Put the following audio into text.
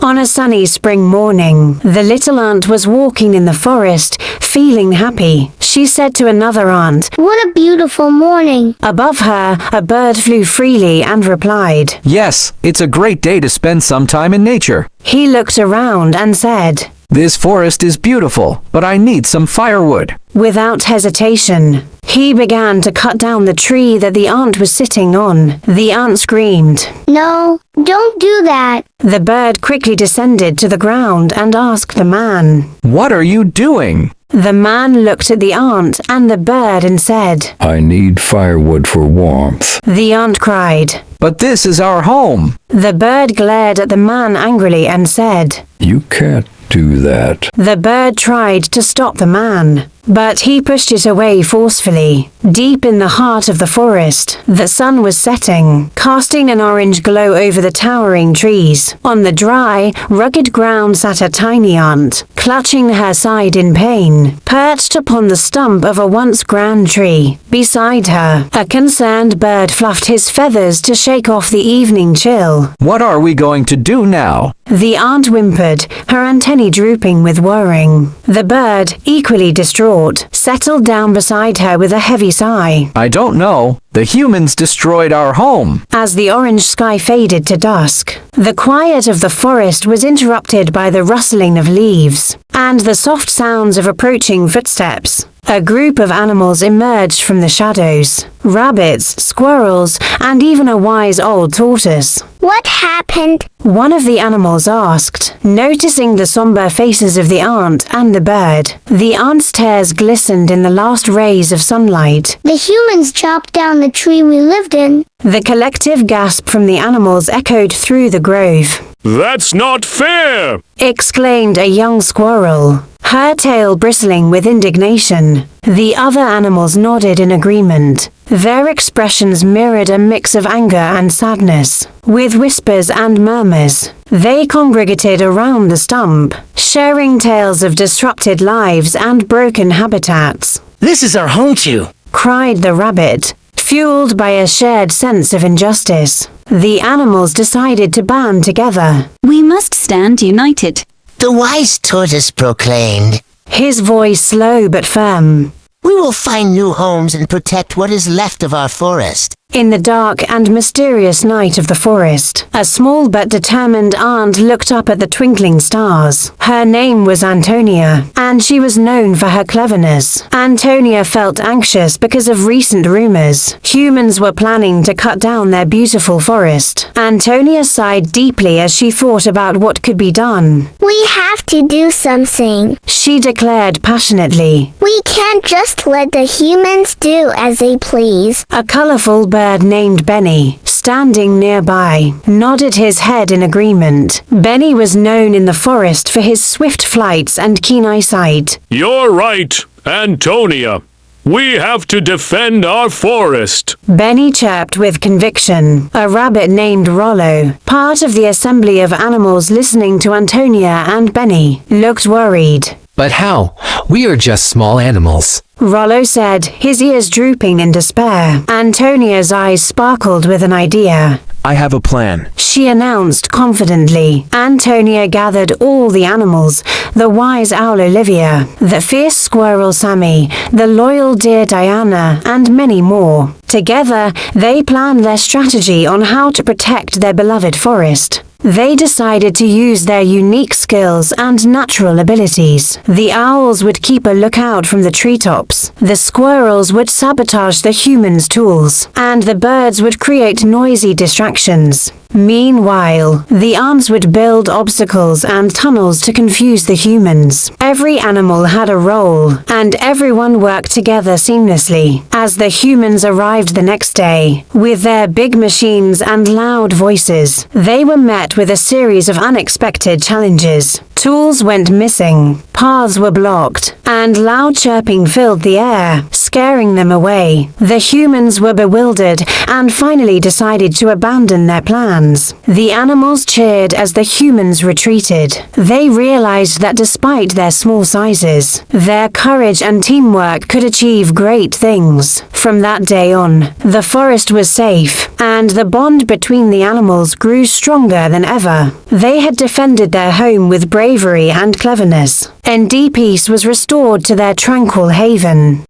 On a sunny spring morning, the little ant was walking in the forest, feeling happy. She said to another ant, "What a beautiful morning." Above her, a bird flew freely and replied, Yes, it's a great day to spend some time in nature. He looked around and said, This forest is beautiful, but I need some firewood. Without hesitation, he began to cut down the tree that the ant was sitting on. The ant screamed. "No, don't do that." The bird quickly descended to the ground and asked the man. What are you doing? The man looked at the ant and the bird and said, I need firewood for warmth. The ant cried. But this is our home. The bird glared at the man angrily and said, You can't do that. The bird tried to stop the man, but he pushed it away forcefully. Deep in the heart of the forest, the sun was setting, casting an orange glow over the towering trees. On the dry, rugged ground sat a tiny ant, clutching her side in pain, perched upon the stump of a once grand tree. Beside her, a concerned bird fluffed his feathers to shake off the evening chill. What are we going to do now? The ant whimpered, her antennae drooping with worrying. The bird, equally distraught, settled down beside her with a heavy sigh. I don't know. The humans destroyed our home. As the orange sky faded to dusk, the quiet of the forest was interrupted by the rustling of leaves and the soft sounds of approaching footsteps. A group of animals emerged from the shadows. Rabbits, squirrels, and even a wise old tortoise. "What happened?" One of the animals asked, noticing the somber faces of the ant and the bird. The ant's tears glistened in the last rays of sunlight. "The humans chopped down the tree we lived in." The collective gasp from the animals echoed through the grove. That's not fair! Exclaimed a young squirrel, her tail bristling with indignation. The other animals nodded in agreement. Their expressions mirrored a mix of anger and sadness. With whispers and murmurs, they congregated around the stump, sharing tales of disrupted lives and broken habitats. This is our home too, Cried the rabbit, fueled by a shared sense of injustice. The animals decided to band together. We must stand united. the wise tortoise proclaimed. His voice slow but firm. We will find new homes and protect what is left of our forest. In the dark and mysterious night of the forest, a small but determined ant looked up at the twinkling stars. Her name was Antonia, and she was known for her cleverness. Antonia felt anxious because of recent rumors. Humans were planning to cut down their beautiful forest. Antonia sighed deeply as she thought about what could be done. "We have to do something. She declared passionately. We can't just let the humans do as they please." A colorful bird named Benny, standing nearby, nodded his head in agreement. Benny was known in the forest for his swift flights and keen eyesight. You're right, Antonia. We have to defend our forest. Benny chirped with conviction. A rabbit named Rollo, part of the assembly of animals listening to Antonia and Benny, looked worried. But how? We are just small animals. Rollo said, his ears drooping in despair. Antonia's eyes sparkled with an idea. I have a plan. She announced confidently. Antonia gathered all the animals, the wise owl Olivia, the fierce squirrel Sammy, the loyal deer Diana, and many more. Together, they planned their strategy on how to protect their beloved forest. They decided to use their unique skills and natural abilities. The owls would keep a lookout from the treetops, the squirrels would sabotage the humans' tools, and the birds would create noisy distractions. Meanwhile, the ants would build obstacles and tunnels to confuse the humans. Every animal had a role, and everyone worked together seamlessly. As the humans arrived the next day, with their big machines and loud voices, they were met with a series of unexpected challenges. Tools went missing, paths were blocked, and loud chirping filled the air, scaring them away. The humans were bewildered and finally decided to abandon their plans. The animals cheered as the humans retreated. They realized that despite their small sizes, their courage and teamwork could achieve great things. From that day on, the forest was safe, and the bond between the animals grew stronger than ever. They had defended their home with bravery and cleverness, and peace was restored to their tranquil haven.